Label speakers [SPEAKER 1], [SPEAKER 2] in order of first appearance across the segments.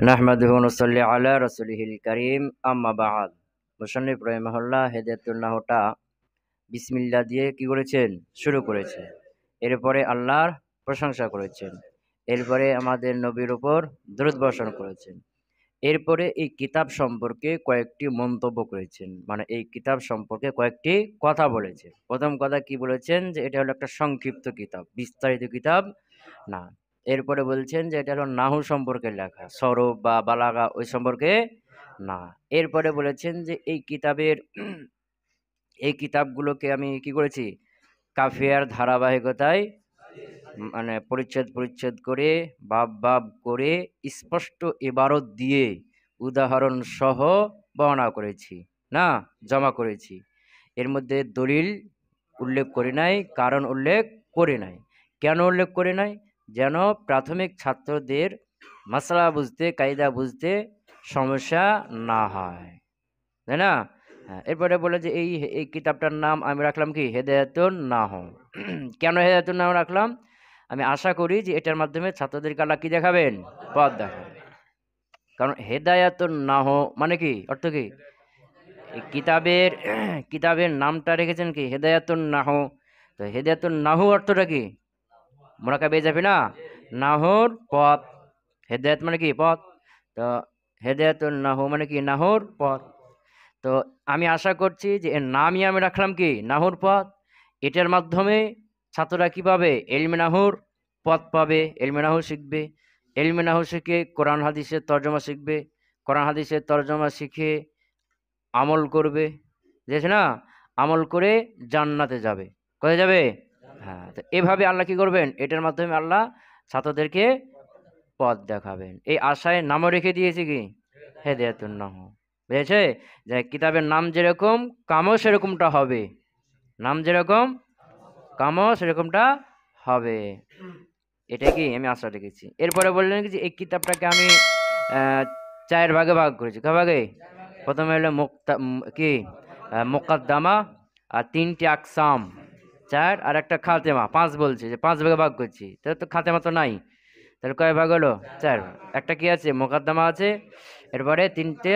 [SPEAKER 1] নাহমাদুহু ওয়া নুসাল্লি আলা রাসূলিহিল কারীম, আম্মা বা'দ। মুসান্নিফ রাহিমাহুল্লাহ হিদায়াতুন নাহটা বিসমিল্লাহ দিয়ে কি করেছেন? শুরু করেছে। এরপরে আল্লাহর প্রশংসা করেছেন, এরপরে আমাদের নবীর উপর দরুদ বর্ষণ করেছেন, এরপরে এই কিতাব সম্পর্কে কয়েকটি মন্তব্য করেছেন, মানে এই কিতাব সম্পর্কে কয়েকটি কথা বলেছেন। প্রথম কথা কি বলেছেন? যে এটা হলো একটা সংক্ষিপ্ত কিতাব, বিস্তারিত কিতাব না। এরপরে বলছেন যে এটা হলো নাহু সম্পর্কে লেখা, সরব বা বালাগা ওই সম্পর্কে না। এরপরে বলেছেন যে এই কিতাবগুলোকে আমি কি করেছি? কাফিয়ার ধারাবাহিকতায়, মানে পরিচ্ছেদ পরিচ্ছেদ করে, বাব বাব করে, স্পষ্ট ইবারত দিয়ে, উদাহরণ সহ বর্ণনা করেছি, না জমা করেছি। এর মধ্যে দলিল উল্লেখ করি নাই, কারণ উল্লেখ করি নাই। কেন উল্লেখ করি নাই? যেন প্রাথমিক ছাত্রদের মাসলা বুঝতে, কায়দা বুঝতে সমস্যা না হয়, তাই না? হ্যাঁ, এরপরে বলে যে এই এই কিতাবটার নাম আমি রাখলাম কি? হেদায়াতুন নাহ। কেন হেদায়াতুন নাহ রাখলাম? আমি আশা করি যে এটার মাধ্যমে ছাত্রদেরকে আল্লাহ কি দেখাবেন? পথ দেখাবেন। কারণ হেদায়াতুন নাহ মানে কি? অর্থ কি? এই কিতাবের নামটা রেখেছেন কি? হেদায়াতুন নাহ। তো হেদায়াতুন নাহু অর্থটা কি? মোরাকাবে যাবে না, নাহর পথ। হেদায়াত মানে কি? পথ। তো হেদায়াতুন নাহু মানে কি? নাহর পথ। তো আমি আশা করছি যে এর নামই আমি রাখলাম কি? নাহুর পথ। এটার মাধ্যমে ছাত্ররা কি পাবে? এলমে নাহুর পথ পাবে, এলমে নাহু শিখবে। এলমে নাহু শিখে কোরআন হাদিসের তর্জমা শিখবে, কোরআন হাদিসের তর্জমা শিখে আমল করবে, বুঝেছে না? আমল করে জান্নাতে যাবে। কোথায় যাবে? হ্যাঁ, তো এভাবে আল্লাহ কি করবেন? এটার মাধ্যমে আল্লাহ ছাত্রদেরকে পথ দেখাবেন। এই আশায় নামও রেখে দিয়েছি কি? হেদায়াতুন নাহ। বুঝেছে? যে কিতাবের নাম যেরকম কামও সেরকমটা হবে, নাম যেরকম কামও সেরকমটা হবে। এটা কি আমি আশা রেখেছি। এরপরে বললেন কি যে এই কিতাবটাকে আমি চার ভাগে ভাগ করেছি। কয় ভাগে? প্রথমে হলো মুকাদ্দামা, আর তিনটি আকসাম, চার, আর একটা খাতেমা, পাঁচ। বলছে যে পাঁচ ভাগে ভাগ করছি, তাহলে তো খাতেমা তো নাই, তাহলে কয় ভাগ হলো? চার ভাগ। একটা কি আছে? মুকাদ্দামা আছে। এরপরে তিনটে,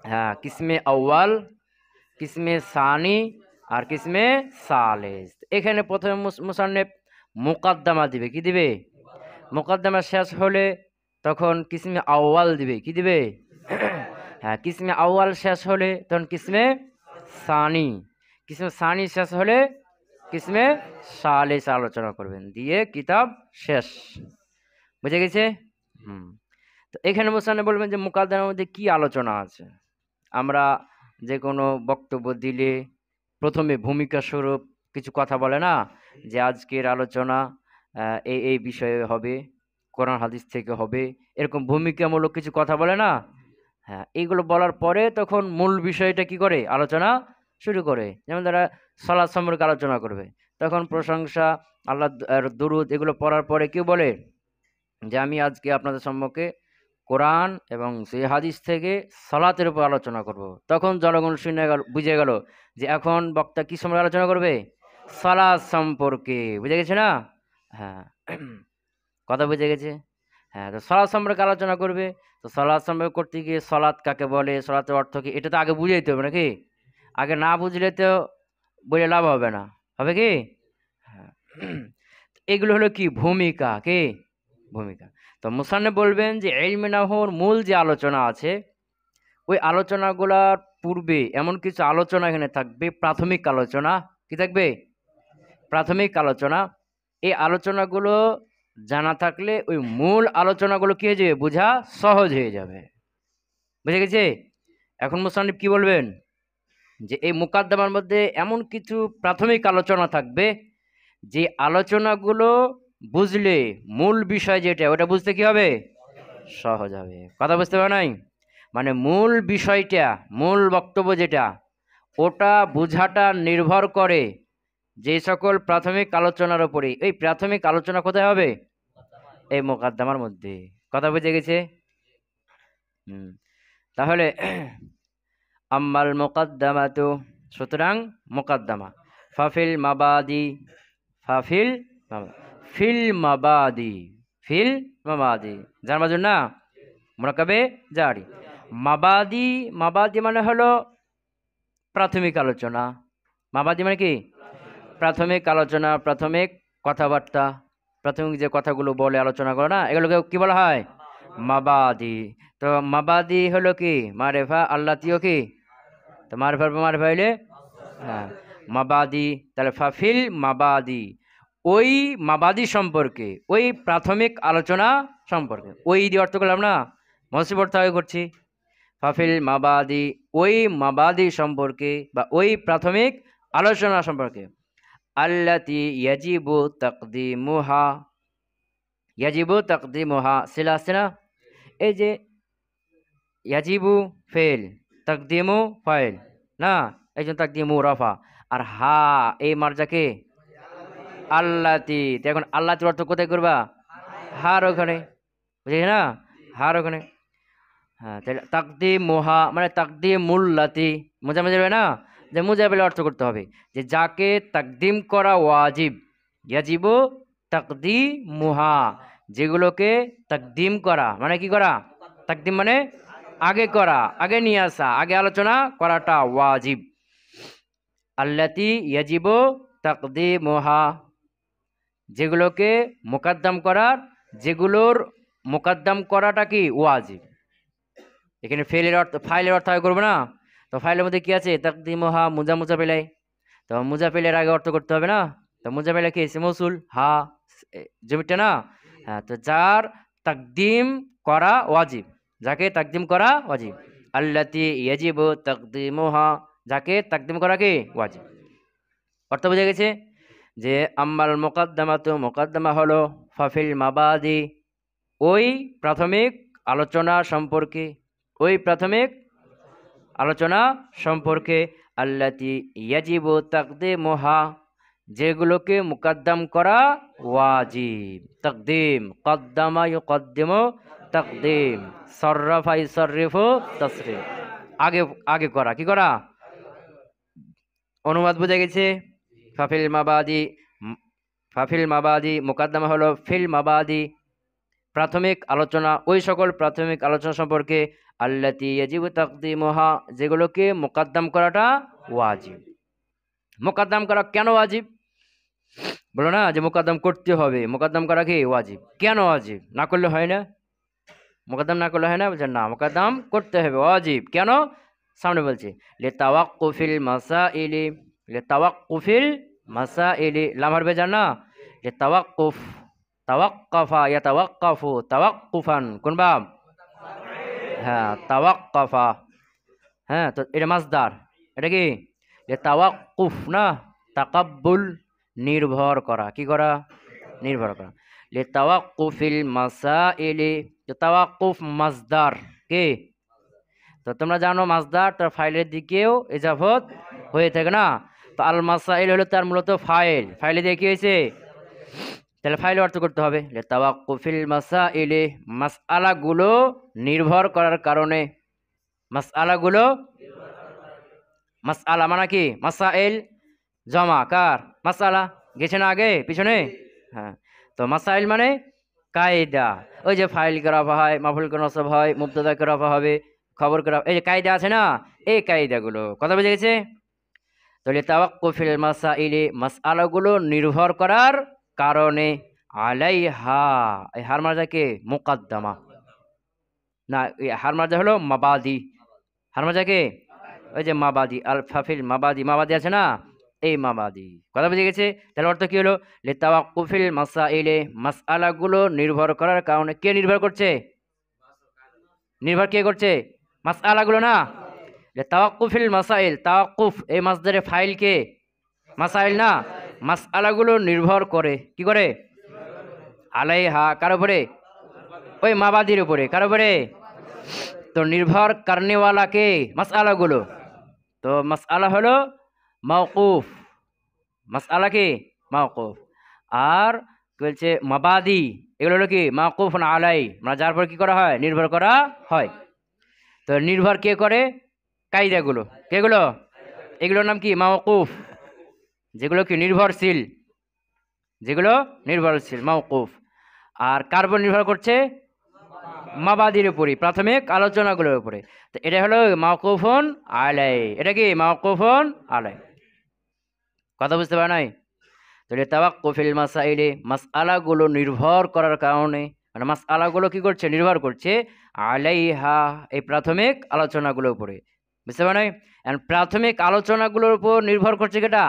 [SPEAKER 1] হ্যাঁ, কিসমে আউয়াল, কিসমে সানি, আর কিসমে সালেস। এখানে প্রথমে মুসান্নেফ মুকাদ্দামা দিবে। কি দিবে? মুকাদ্দামা শেষ হলে তখন কিসমে আউয়াল দিবে। কি দিবে? হ্যাঁ, কিসমে আউয়াল শেষ হলে তখন কিসমে সানি, কিসমে সানি শেষ হলে কিসমে সালেস আলোচনা করবেন, দিয়ে কিতাব শেষ। বুঝে গেছে? হুম। তো এখানে মুসান্নেফ বলবেন যে মুকাদ্দামার মধ্যে কি আলোচনা আছে। আমরা যে কোনো বক্তব্য দিলে প্রথমে ভূমিকা স্বরূপ কিছু কথা বলে না, যে আজকের আলোচনা এই এই বিষয়ে হবে, কোরআন হাদিস থেকে হবে, এরকম ভূমিকামূলক কিছু কথা বলে না? হ্যাঁ, এইগুলো বলার পরে তখন মূল বিষয়টা কি করে? আলোচনা শুরু করে। যেমন তারা সালাত সম্পর্কে আলোচনা করবে, তখন প্রশংসা, আল্লাহ দুরুদ এগুলো পড়ার পরে কেউ বলে যে আমি আজকে আপনাদের সম্মুখে কোরআন এবং সেই হাদিস থেকে সালাতের উপর আলোচনা করব। তখন জনগণ শুনে গেল, বুঝে গেল যে এখন বক্তা কি সম্পর্কে আলোচনা করবে? সালাত সম্পর্কে। বুঝে গেছে না? হ্যাঁ, কথা বুঝে গেছে? হ্যাঁ, তো সালাত সম্পর্কে আলোচনা করবে। তো সালাত সম্পর্কে করতে গিয়ে সালাত কাকে বলে, সালাতের অর্থ কি, এটা তো আগে বুঝাইতে হবে নাকি? আগে না বুঝলে তো বলে লাভ হবে না, হবে কি? হ্যাঁ, এগুলো হলো কি? ভূমিকা। কি ভূমিকা? তো মুসান্নেফ বলবেন যে ইলমে নাহর মূল যে আলোচনা আছে, ওই আলোচনাগুলোর পূর্বে এমন কিছু আলোচনা এখানে থাকবে, প্রাথমিক আলোচনা। কি থাকবে? প্রাথমিক আলোচনা। এই আলোচনাগুলো জানা থাকলে ওই মূল আলোচনাগুলো কি হয়ে যাবে? বোঝা সহজ হয়ে যাবে। বুঝে গেছে? এখন মুসান্নিফ কি বলবেন? যে এই মুকাদ্দমার মধ্যে এমন কিছু প্রাথমিক আলোচনা থাকবে, যে আলোচনাগুলো বুঝলে মূল বিষয় যেটা, ওটা বুঝতে কি হবে? সহজ হবে। কথা বুঝতে পারে নাই? মানে মূল বিষয়টা, মূল বক্তব্য যেটা, ওটা বোঝাটা নির্ভর করে যে সকল প্রাথমিক আলোচনার উপরে, এই প্রাথমিক আলোচনা কোথায় হবে? এই মুকাদ্দামার মধ্যে। কথা বুঝে গেছে? তাহলে আম্মাল মুকাদ্দামাতু, সুতরাং মুকাদ্দামা, ফাফিল মাবাদি, ফাফিল ফিল মাবাদি, ফিল মাবাদি, যার মাজুর না মুরাক্কাবে জারি। মাবাদি, মাবাদি মানে হলো প্রাথমিক আলোচনা। মাবাদি মানে কি? প্রাথমিক আলোচনা, প্রাথমিক কথাবার্তা, প্রাথমিক যে কথাগুলো বলে আলোচনা করে না, এগুলোকে কি বলা হয়? মাবাদি। তো মাবাদি হলো কি? মারেফা। আল্লাতিও কি? তো মারেফা হইলে হ্যাঁ মাবাদি। তাহলে ফাফিল মাবাদি, ওই মাবাদি সম্পর্কে, ওই প্রাথমিক আলোচনা সম্পর্কে। ওই দিয়ে অর্থ করলাম না, মসজিদ অর্থ আগে করছি। ফাফিল মাবাদি, ওই মাবাদি সম্পর্কে বা ওই প্রাথমিক আলোচনা সম্পর্কে। আল্লাতি ইয়াজিবু তাকদিমুহা, ইয়াজিবু তাকদিমুহা, সিলা আছে না? এই যে ইয়াজিবু ফেল, তাকদিমু ফাইল না, একজন তাকদিমু রাফা, আর হা এই মার্জাকে আল্লাতি। এখন আল্লাতির অর্থ কোথায় করবা? হার ওখানে, বুঝলি না? হার ওখানে। হ্যাঁ, তাহলে তাকদিমুহা মানে তাকদিমুল্লাতি, মুজা যাবে না, যে মুজাবিল অর্থ করতে হবে যে যাকে তাকদিম করা ওয়াজিব। ইয়াজিবু তাকদিমুহা, যেগুলোকে তাকদিম করা মানে কি করা? তাকদিম মানে আগে করা, আগে নিয়ে আসা, আগে আলোচনা করাটা ওয়াজিব। আল্লাতি ইয়াজিবু তাকদিমুহা, যেগুলোকে মুকাদ্দাম করার, যেগুলোর মুকাদ্দাম করাটা কি ওয়াজিব। এখানে ফেলের অর্থ, ফাইলের অর্থ আগে করবো না, তো ফাইলের মধ্যে কি আছে? তাকদিমুহা মুজা পেলাই, তো মুজা পেলের আগে অর্থ করতে হবে না। তো মুজা পেলে কি? মৌসুল হা, জমিটা না। হ্যাঁ, তো যার তাকদিম করা ওয়াজিব, যাকে তাকদিম করা ওয়াজিব। আল্লাতি ইয়াজিবু তাকদিমুহা, যাকে তাকদিম করা কি ওয়াজিব। অর্থ বোঝা গেছে? যে আম্মাল মুকাদ্দামাতু, মুকাদ্দামা হলো ফাফিল মাবাদি, ওই প্রাথমিক আলোচনা সম্পর্কে, ওই প্রাথমিক আলোচনা সম্পর্কে। আল্লাতি ইয়াজিবু তাকদিমুহা, যেগুলোকে মুকাদ্দাম করা ওয়াজিব। তাকদিম, কদ্দামা ইউকদ্দিমু তাকদিম, সররাফা ইউসররিফু তাসরিফ, আগে আগে করা, কি করা? অনুবাদ বোঝা গেছে? ফাফিল মাবাদি, ফাফিল মাবাদি মুকাদ্দামা হলো ফিল মাবাদি, প্রাথমিক আলোচনা, ওই সকল প্রাথমিক আলোচনা সম্পর্কে। আল্লাতি ইয়াজিবু তাকদিমুহা, যেগুলোকে মুকাদ্দাম করাটা ওয়াজিব। মুকাদ্দাম করা কেন ওয়াজিব? বলো না যে মুকাদ্দাম করতে হবে, মুকাদ্দাম করা কি ওয়াজিব। কেন ওয়াজিব? না করলে হয় না? মুকাদ্দাম না করলে হয় না? বলছেন না, মুকাদ্দাম করতে হবে, ওয়াজিব। কেন? সামনে বলছে লিতাওয়াক্কুফিল মাসাইলি, লিতাওয়াক্কুফিল মাসাইলি, লাম হারফে জান না, লিতাওয়াক্কুফ, তাওয়াক্কাফা ইয়াতাওয়াক্কাফু তাওয়াক্কুফান, কোন বাব? হ্যাঁ, তাওয়াক্কাফা। হ্যাঁ, তো এটা মাসদার, এটা কি? লিতাওয়াক্কুফ না, তাকাব্বুল, নির্ভর করা, কি করা? নির্ভর করা। লিতাওয়াক্কুফিল মাসাইলি, তাওয়াক্কুফ মাসদার কি? তো তোমরা জানো মাসদার তার ফাইলের দিকেও ইজাফত হয়ে থাকে না। তো আল মাসাইল হলো তার মূলত ফাইল, ফাইলে দিয়ে কি হয়েছে? তাহলে ফাইল অর্থ করতে হবে লিতাওয়াক্কুফিল মাসাইলি, মাসআলাগুলো নির্ভর করার কারণে। মাসআলাগুলো, মাসআলা মানে কি? মাসাইল জমা কার? মাসআলা গেছে না আগে পিছনে? হ্যাঁ, তো মাসাইল মানে কায়দা। ওই যে ফাইল করা হয়, মাফুল করা নসব হয়, মুবতাদা করা হবে, খবর করা, এই যে কায়দা আছে না, এই কায়দাগুলো। কথা বুঝে গেছে? তো লিতাওয়াক্কুফিল মাসাইলি, মাসআলাগুলো নির্ভর করার কারণে। আলাইহা, এই হার মার্জা কে? মুকাদ্দামা না, হার মার্জা হলো মাবাদি। হার মার্জা কে? ওই যে মাবাদি, আল ফাফিল মাবাদি, মাবাদি আছে না, এই মাবাদি। কথা বুঝে গেছে? তাহলে অর্থ কি হলো? লিতাওয়াক্কুফিল মাসাইলি, মাসআলাগুলো নির্ভর করার কারণে। কে নির্ভর করছে? নির্ভর কে করছে? মাসআলাগুলো না। লিতাওয়াক্কুফিল মাসাইল, তাওয়াক্কুফ এই মাসদারে ফাইল কে? মাসাইল না, মাসআলাগুলো নির্ভর করে, কি করে? আলাইহা, কার উপরে? ওই মাবাদির উপরে। কার উপরে? তো নির্ভর করনেওয়ালা কে? মাসআলাগুলো। তো মাসআলা হলো মাওকুফ, মাসআলা কি মাওকুফ। আর কি বলছে মাবাদি, এগুলো হলো কি মাওকুফুন আলাই, মানে যার পর কি করা হয়, নির্ভর করা হয়। তো নির্ভর কে করে, কায়দাগুলো, কেগুলো, এগুলোর নাম কি মাওকুফ, যেগুলো কি নির্ভরশীল, যেগুলো নির্ভরশীল মাওকুফ। আর কার উপর নির্ভর করছে, মাবাদির উপরে, প্রাথমিক আলোচনাগুলোর উপরে। তো এটা হলো মাওকুফুন আলাই, এটা কি মাওকুফুন আলাই। কথা বুঝতে পারে নাই? তাহলে তাওয়াক্কুফিল মাসাইলে, মাসআলাগুলো নির্ভর করার কারণে, মানে মাসআলাগুলো কি করছে, নির্ভর করছে আলাইহা, এই প্রাথমিক আলোচনাগুলোর উপরে। বুঝতে পারে নাই? এখন প্রাথমিক আলোচনাগুলোর উপর নির্ভর করছে কেটা,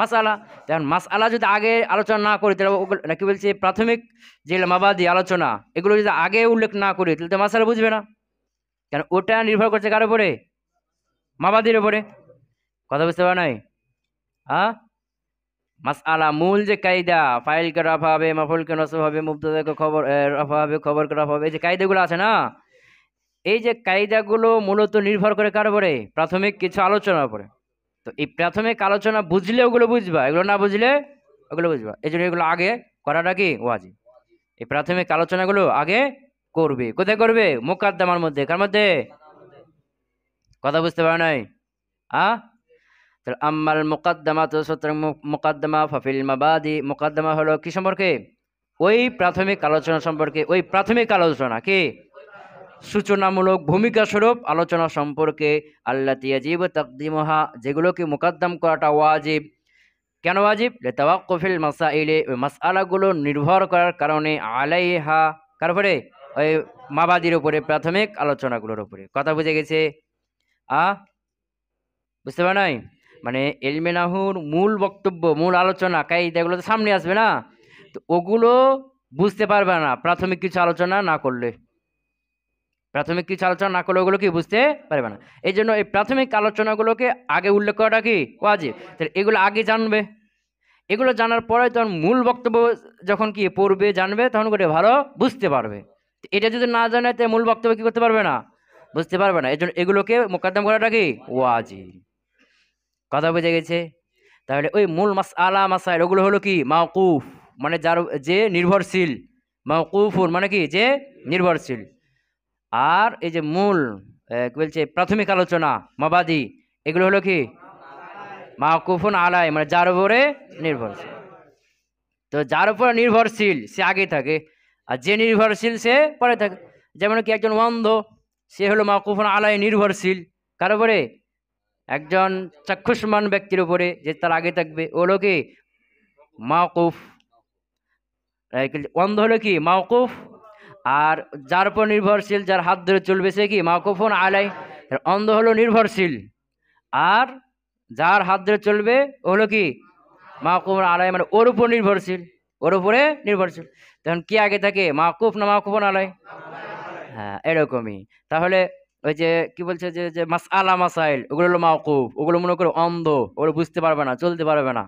[SPEAKER 1] মাসআলা। এখন মাসআলা যদি আগে আলোচনা না করি, তাহলে না কি বলছে, প্রাথমিক যে মাবাদি আলোচনা, এগুলো যদি আগে উল্লেখ না করি, তাহলে তো মাসআলা বুঝবে না। কেন, ওটা নির্ভর করছে কার উপরে, মাবাদির উপরে। কথা বুঝতে পারে নাই? হ্যাঁ, মাসআলা মূল যে কায়দা, ফাইলকে রাফা হবে, মাফউলকে নসব হবে, মুবতাদাকে খবর রাফা হবে, খবরকে রাফা হবে, এই যে কায়দাগুলো আছে না, এই যে কায়দাগুলো মূলত নির্ভর করে কার উপরে, প্রাথমিক কিছু আলোচনার উপরে। তো এই প্রাথমিক আলোচনা বুঝলে ওগুলো বুঝবা, এগুলো না বুঝলে ওগুলো বুঝবা। এই জন্য এগুলো আগে করাটা কি ওয়াজিব। এই প্রাথমিক আলোচনাগুলো আগে করবে, কোথায় করবে, মুকাদ্দামার মধ্যে, কার মধ্যে। কথা বুঝতে পারে নাই? আম্মাল মুকাদ্দামা, তো সুতরাং মুকাদ্দামা ফাফিল মাবাদি, মুকাদ্দামা হলো কি সম্পর্কে, ওই প্রাথমিক আলোচনা সম্পর্কে, ওই প্রাথমিক আলোচনা কি সূচনামূলক ভূমিকা স্বরূপ আলোচনা সম্পর্কে, আল্লাতী ইয়াজিবু তাকদীমুহা, যেগুলোকে মুকাদ্দাম করাটা ওয়াজিব। কেন ওয়াজিব, লিতাওয়াক্কুফিল মাসাইলে, ওই মাসআলাগুলো নির্ভর করার কারণে, আলাইহা, কার উপরে, ওই মাবাদির উপরে, প্রাথমিক আলোচনাগুলোর উপরে। কথা বুঝে গেছে? আ বুঝতে পারে নাই? মানে ইলমে নাহুর মূল বক্তব্য, মূল আলোচনা, কায়দাগুলো তো সামনে আসবে না, তো ওগুলো বুঝতে পারবে না প্রাথমিক কিছু আলোচনা না করলে। প্রাথমিক কিছু আলোচনা না করলে ওগুলো কি বুঝতে পারবে না। এই জন্য এই প্রাথমিক আলোচনাগুলোকে আগে উল্লেখ করাটা কি ওয়াজিব। তাহলে এগুলো আগে জানবে, এগুলো জানার পরে তখন মূল বক্তব্য যখন কি পড়বে, জানবে, তখন করে ভালো বুঝতে পারবে। এটা যদি না জানে, তো মূল বক্তব্য কি করতে পারবে না, বুঝতে পারবে না। এই জন্য এগুলোকে মুকাদ্দাম করাটা কি ওয়াজিব। কথা বুঝে গেছে? তাহলে ওই মূল মাসআলা মাসাইল ওগুলো হলো কি মাওকুফ, মানে যার, যে নির্ভরশীল। মাওকুফুন মানে কি, যে নির্ভরশীল। আর এই যে মূল কি বলছে, প্রাথমিক আলোচনা মাবাদি, এগুলো হলো কি মাওকুফুন আলাই, মানে যার উপরে নির্ভরশীল। তো যার উপর নির্ভরশীল সে আগে থাকে, আর যে নির্ভরশীল সে পরে থাকে। যেমন কি একজন অন্ধ, সে হলো মাওকুফুন আলাই, নির্ভরশীল কার উপরে, একজন চাক্ষুষ্মান ব্যক্তির উপরে, যে তার আগে থাকবে, ও হলো কি মাওকুফ। অন্ধ হলো কি মাওকুফ, আর যার উপর নির্ভরশীল, যার হাত ধরে চলবে, সে কি মাওকুফুন আলাই। অন্ধ হলো নির্ভরশীল, আর যার হাত ধরে চলবে ও হলো কি মাওকুফুন আলাই, মানে ওর উপর নির্ভরশীল, ওর উপরে নির্ভরশীল। তখন কি আগে থাকে, মাওকুফ না মাওকুফুন আলাই? হ্যাঁ, এরকমই। তাহলে ওই যে কি বলছে, যে যে মাসআলা মাসাইল, ওগুলো হলো মাওকুফ, ওগুলো মনে করো অন্ধ, ওগুলো বুঝতে পারবে না, চলতে পারবে না।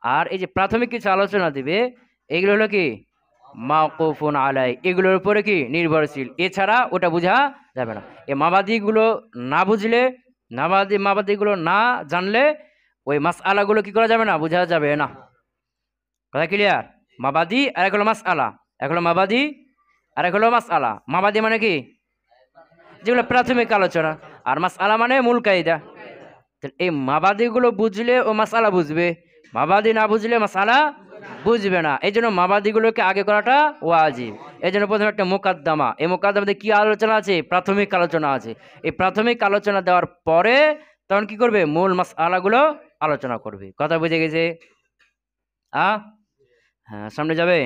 [SPEAKER 1] আর এই যে প্রাথমিক কিছু আলোচনা দিবে, এগুলো হলো কি মাওকুফুন আলাই, এগুলোর উপরে কি নির্ভরশীল, এছাড়া ওটা বোঝা যাবে না। এই মাবাদিগুলো না বুঝলে, মাবাদিগুলো না জানলে, ওই মাসআলাগুলো কি করা যাবে না, বোঝা যাবে না। কথা ক্লিয়ার? মাবাদি আর এক হলো মাসআলা, এক হলো মাবাদি আর এক হলো মাসআলা। মাবাদি মানে কি, যেগুলো প্রাথমিক আলোচনা, আর মাসআলা মানে মূল কায়দা। এই মাবাদিগুলো বুঝলে ও মাসআলা বুঝবে, মাবাদি না বুঝলে মাসআলা বুঝবে না। এই জন্য মাবাদিগুলোকে আগে করাটা ওয়াজিব। এই জন্য প্রথমে একটা মুকাদ্দামা, এই মুকাদ্দামাতে কি আলোচনা আছে, প্রাথমিক আলোচনা আছে। এই প্রাথমিক আলোচনা দেওয়ার পরে তখন কি করবে, মূল মাসআলাগুলো আলোচনা করবে। কথা বুঝে গেছে? হ্যাঁ, সামনে যাবে।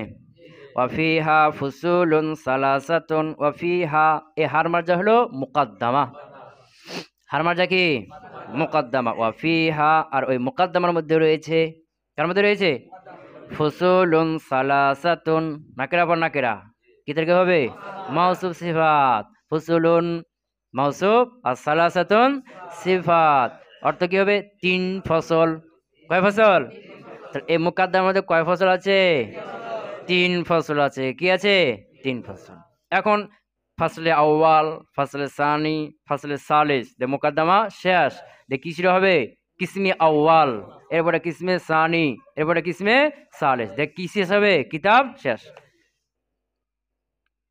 [SPEAKER 1] ওয়াফিহা ফুসুলুন সালাসাতুন, ওয়াফিহা, এই হার মার্জা হলো মুকাদ্দামা, হার মার্জা কি মুকাদ্দামা। ওয়াফিহা, আর ওই মুকাদ্দামার মধ্যে রয়েছে, কার মধ্যে রয়েছে, ফুসুলুন সালাসাতুন, নাকেরা পর নাকেরা, কি থেকে হবে, মাউসুফ সিফাত। ফুসুলুন মাউসুফ, আর সালাসাতুন সিফাত, অর্থ কি হবে, তিন ফসল। কয় ফসল? এই মুকাদ্দামার মধ্যে কয় ফসল আছে, তিন ফসল আছে। কি আছে, তিন ফসল। এখন ফসলে আউয়াল, ফসলে সানি, ফসলে সালিস, মুকাদ্দামা শেষ, কি শুরু হবে, কিসমে আউয়াল, এরপরে কিসমে সানি, এরপরে কিসমে সালেস। দেখ কি শেষ হবে? কিতাব শেষ।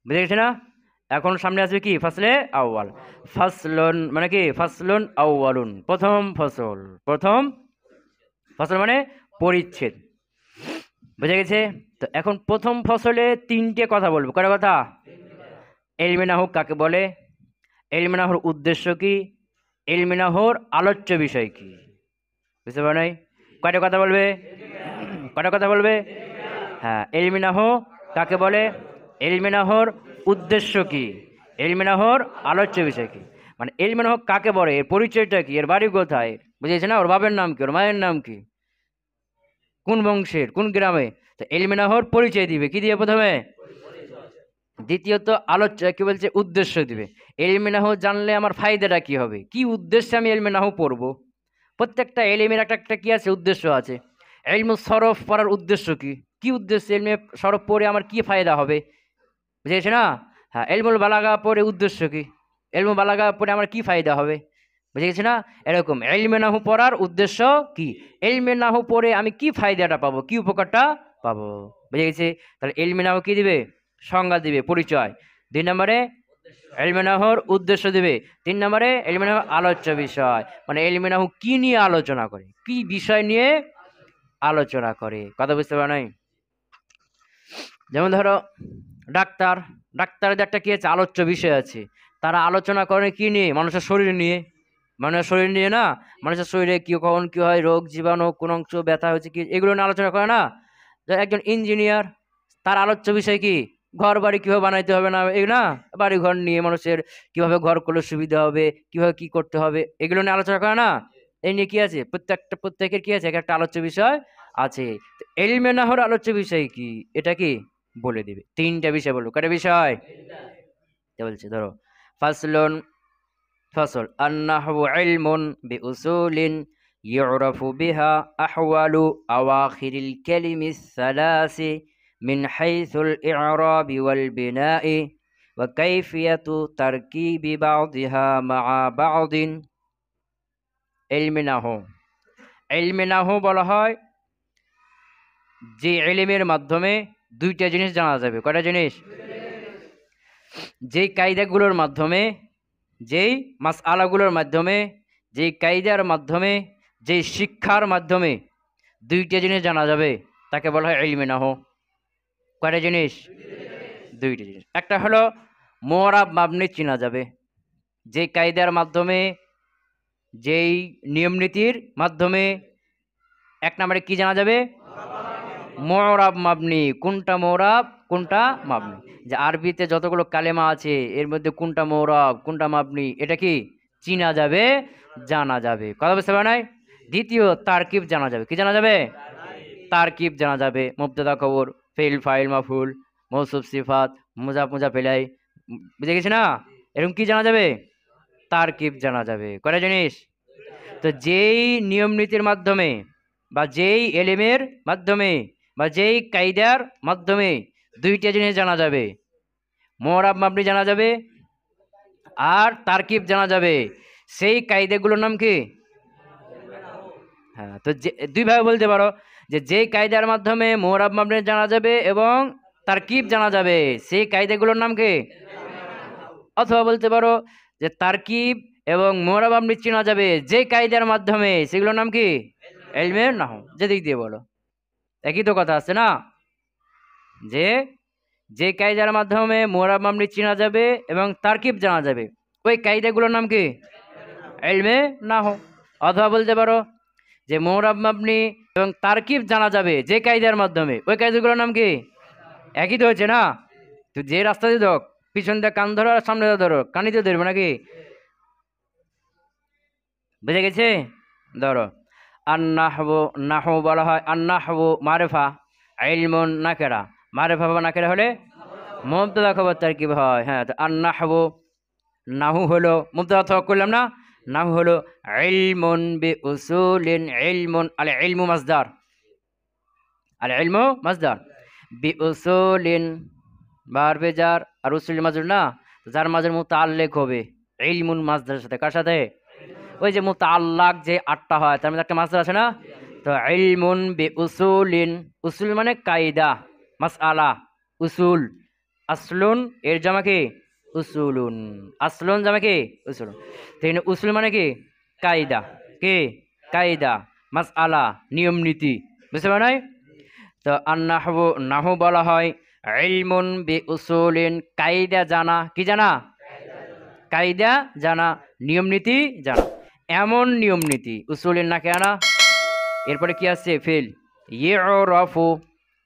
[SPEAKER 1] বুঝে গেছে না? এখন সামনে আসবে কি? ফাসলে আউয়াল। ফাসলুন মানে কি? ফাসলুন আউয়ালুন, প্রথম ফসল। প্রথম ফসল মানে পরিচ্ছেদ। বুঝে গেছে? তো এখন প্রথম ফসলে তিনটে কথা বলবো। কয়টা কথা? ইলমে নাহু কাকে বলে, ইলমে নাহুর উদ্দেশ্য কি, ইলমে নাহুর আলোচ্য বিষয় কি। বুঝতে পারো নাই? কয়টা কথা বলবে? কয়টা কথা বলবে? হ্যাঁ, ইলমে নাহু কাকে বলে, ইলমে নাহুর উদ্দেশ্য কি, ইলমে নাহুর আলোচ্য বিষয় কি। মানে ইলমে নাহু কাকে বলে, এর পরিচয়টা কি, এর বাড়ি কোথায়, বুঝেছে না? ওর বাবার নাম কি, ওর মায়ের নাম কি, কোন বংশের, কোন গ্রামে। তো ইলমে নাহুর পরিচয় দিবে কি দিয়ে? প্রথমে। দ্বিতীয়ত আলোচ্য কি বলছে? উদ্দেশ্য দিবে। ইলমে নাহু জানলে আমার ফায়দাটা কি হবে, কি উদ্দেশ্যে আমি ইলমে নাহু পড়বো। প্রত্যেকটা এলিমের একটা একটা কি আছে? উদ্দেশ্য আছে। ইলমুস সরফ পড়ার উদ্দেশ্য কি, কি উদ্দেশ্যে ইলমে সরফ পড়ে আমার কি ফায়দা হবে, বুঝেছে না? হ্যাঁ, ইলমুল বালাগা পড়ে উদ্দেশ্য কি, ইলমুল বালাগা পড়ে আমার কি ফায়দা হবে, বুঝে গেছে না? এরকম ইলমে নাহু পড়ার উদ্দেশ্য কি, ইলমে নাহু পড়ে আমি কি ফায়দাটা পাবো, কি উপকারটা পাবো, বুঝে গেছে? তাহলে ইলমে নাহু কি দিবে? সংজ্ঞা দিবে, পরিচয়। 2 নম্বরে ইলমে নাহুর উদ্দেশ্য দিবে। 3 নম্বরে ইলমে নাহু আলোচ্য বিষয়, মানে ইলমে নাহু কি নিয়ে আলোচনা করে, কি বিষয় নিয়ে আলোচনা করে। কথা বুঝতে পারো নাই? যেমন ধরো ডাক্তার, ডাক্তারদের একটা কি আছে? আলোচ্য বিষয় আছে। তারা আলোচনা করে কি নিয়ে? মানুষের শরীর নিয়ে। মানুষের শরীর নিয়ে না, মানুষের শরীরে কি কখন কি হয়, রোগ জীবাণু, কোন অংশ ব্যথা হয়েছে কি, এগুলো নিয়ে আলোচনা করে না। একজন ইঞ্জিনিয়ার, তার আলোচ্য বিষয় কি? ঘর বাড়ি কিভাবে বানাইতে হবে না, এই না, বাড়ি ঘর নিয়ে মানুষের কিভাবে ঘর করলে সুবিধা হবে, কিভাবে কি করতে হবে, এগুলো নিয়ে আলোচনা করে না। এই নিয়ে কি আছে? প্রত্যেকের কি আছে? একটা আলোচ্য বিষয় আছে। ইলমে নাহর আলোচ্য বিষয় কি, এটা কি বলে দিবে। 3টা বিষয় বলবো। কয়টা বিষয়? বলছে ধরো ফাসলুন, ফসল। আন-নাহু ইলমুন বিউসুলিন ইউরাফু বিহা আহওয়ালু আওয়াখিরিল কালিমিস সালাসি মিন হাইসুল ই'রাবি ওয়াল বিনাই ওয়া কাইফিয়াতু তারকিবি বা'দিহা মা'a বা'দিন। ইলমে নাহু, ইলমে নাহু বলা হয় যে ইলমের মাধ্যমে 2টা জিনিস জানা যাবে। কয়টা জিনিস? যেই কায়দাগুলোর মাধ্যমে, যেই মাসআলাগুলোর মাধ্যমে, যেই কায়দার মাধ্যমে, যেই শিক্ষার মাধ্যমে 2টা জিনিস জানা যাবে, তাকে বলা হয় ইলমে নাহু। কয়টা জিনিস? 2টা জিনিস। একটা হলো মুরাব মাবনি চেনা যাবে, যেই কায়দার মাধ্যমে, যেই নিয়ম নীতির মাধ্যমে। 1 নম্বরে কি জানা যাবে? মুরাব মাবনি, কোনটা মুরাব কোনটা মাবনি। যে আরবিতে যতগুলো কালেমা আছে এর মধ্যে কোনটা মুরাব কোনটা মাবনি, এটা কি চিনা যাবে, জানা যাবে। কথা বুঝতে পারে নাই? দ্বিতীয় তারকিব জানা যাবে। কি জানা যাবে? তারকিব জানা যাবে। মুবতাদা খবর, ফেল ফাইল মাফুল, মৌসুফ সিফাত, মুজাফ মুজাফ ইলাইহি, বুঝে গেছে না? এরকম কি জানা যাবে? তারকিব জানা যাবে। কয়টা জিনিস? তো যেই নিয়ম নীতির মাধ্যমে, বা যেই এলেমের মাধ্যমে, বা যেই কায়দার মাধ্যমে 2টা জিনিস জানা যাবে, মুরাব মাবনি জানা যাবে আর তারকিব জানা যাবে, সেই কায়দাগুলোর নাম কি? হ্যাঁ, তো দুইভাবে বলতে পারো যে যেই কায়দার মাধ্যমে মুরাব মাবনি জানা যাবে এবং তারকিব জানা যাবে, সেই কায়দাগুলোর নাম কি? অথবা বলতে পারো যে তারকিব এবং মুরাব মাবনি চেনা যাবে যে কায়দার মাধ্যমে, সেগুলোর নাম কি? ইলমে নাহু। যেদিক দিয়ে বলো একই তো কথা আছে না, যে যে কায়দার মাধ্যমে মুরাব মাবনি চেনা যাবে এবং তারকিব জানা যাবে, ওই কায়দাগুলোর নাম কি? ইলমে নাহু। অথবা বলতে পারো যে মুরাব মাবনি এবং তারকিব জানা যাবে যে কায়দার মাধ্যমে, ওই কায়দাগুলোর নাম কি? একই তো হচ্ছে না। তো যে রাস্তা দিয়ে ধরো, পিছন দিয়ে কান ধরো আর সামনে দিয়ে ধরো, কানিতে ধরবে নাকি? বুঝে গেছে? ধরো আন-নাহবু, নাহু বলা হয় আন-নাহবু মারিফা, ইলমুন নাকেরা। মারিফা বা নাকেরা হলে মুবতাদা খবর তারকিব হয়। হ্যাঁ, তো আন-নাহবু, নাহু হলো মুবতাদা তওয়াক্কুল করলাম না, নাহু হলো ইলমুন বিউসুলিন, ইলমুন আল ইলমু মাসদার, আল ইলমু মাসদার, বিউসুলিন বারবে জার আর উসুল মাজরুর না, যার মাঝের মুতাআল্লিক হবে ইলমুন মাসদারের সাথে। কার সাথে? ওই যে মুতাআল্লাক যে 8টা হয় তার মধ্যে একটা মাসদার আছে না, তো ইলমুন বি উসুলিন, উসুল মানে কায়দা, মাসআলা উসুল, আসলুন এর জামা কি উসুলুন, আসলুন জামা কি উসুলুন, তো এখানে উসুল মানে কি কায়দা, কি কায়দা, মাসআলা নিয়ম নীতি, বুঝতে পারো নাই? তো আন্নাহু নাহু বলা হয় ইলমুন বি উসুলিন, কায়দা জানা, কি জানা কায়দা জানা, নিয়ম নীতি জানা, এমন নিয়ম নীতি, উসুলিন না কেনা। এরপরে কি আসছে ফেল, ইউরাফু,